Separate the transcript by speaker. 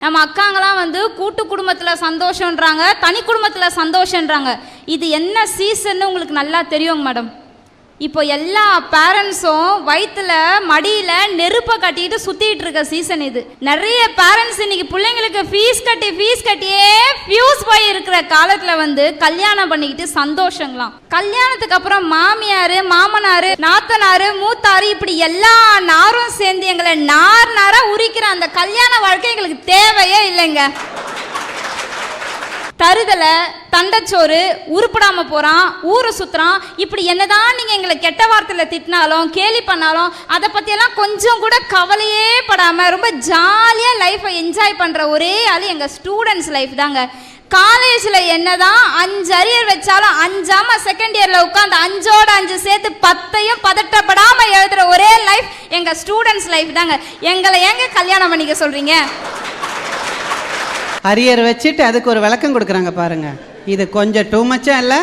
Speaker 1: நம்ம அக்காங்களாம் வந்து கூட்டு குடும்பத்தில் சந்தோஷன்றாங்க, தனி குடும்பத்தில் சந்தோஷன்றாங்க. இது என்ன சீசன்னு உங்களுக்கு நல்லா தெரியுங்க மேடம். இப்போ எல்லா பேரண்ட்ஸும் வயிற்றுல மடியில் நெருப்பை கட்டிட்டு சுற்றிட்டு இருக்க சீசன் இது. நிறைய பேரண்ட்ஸ் இன்னைக்கு பிள்ளைங்களுக்கு ஃபீஸ் கட்டியே ஃபியூஸ் போய் இருக்கிற காலத்தில் வந்து கல்யாணம் பண்ணிக்கிட்டு சந்தோஷங்களாம். கல்யாணத்துக்கு அப்புறம் மாமியார், மாமனார், நாத்தனார், மூத்தாரு இப்படி எல்லா நாரும் சேர்ந்து எங்களை நாராக உரிக்கிற அந்த கல்யாண வாழ்க்கை எங்களுக்கு தேவையே இல்லைங்க. தருதலை, தண்டச்சோறு, உருப்படாம போறான், ஊரை சுத்துறான், இப்படி என்னதான் நீங்க எங்களை கெட்ட வார்த்தையில திட்டினாலும் கேலி பண்ணாலும் அதை பத்தியெல்லாம் கொஞ்சம் கூட கவலையே படாம ரொம்ப ஜாலியா லைஃபை என்ஜாய் பண்ற ஒரே ஆள் எங்க ஸ்டூடெண்ட்ஸ் லைஃப் தாங்க. காலேஜில் என்னதான் 5 அரியர் வச்சாலும் 5ஆம செகண்ட் இயர்ல உட்காந்து 5ஓட 5 சேர்த்து 10ஐயும் பதட்டப்படாம எழுதுற ஒரே லைஃப் எங்க ஸ்டூடெண்ட்ஸ் லைஃப் தாங்க. எங்களை ஏங்க கல்யாணம் பண்ணிக்க சொல்றீங்க?
Speaker 2: அரியர் வச்சுட்டு அதுக்கு ஒரு விளக்கம் கொடுக்குறாங்க பாருங்க. இது கொஞ்சம் டூ மச்சா இல்லை?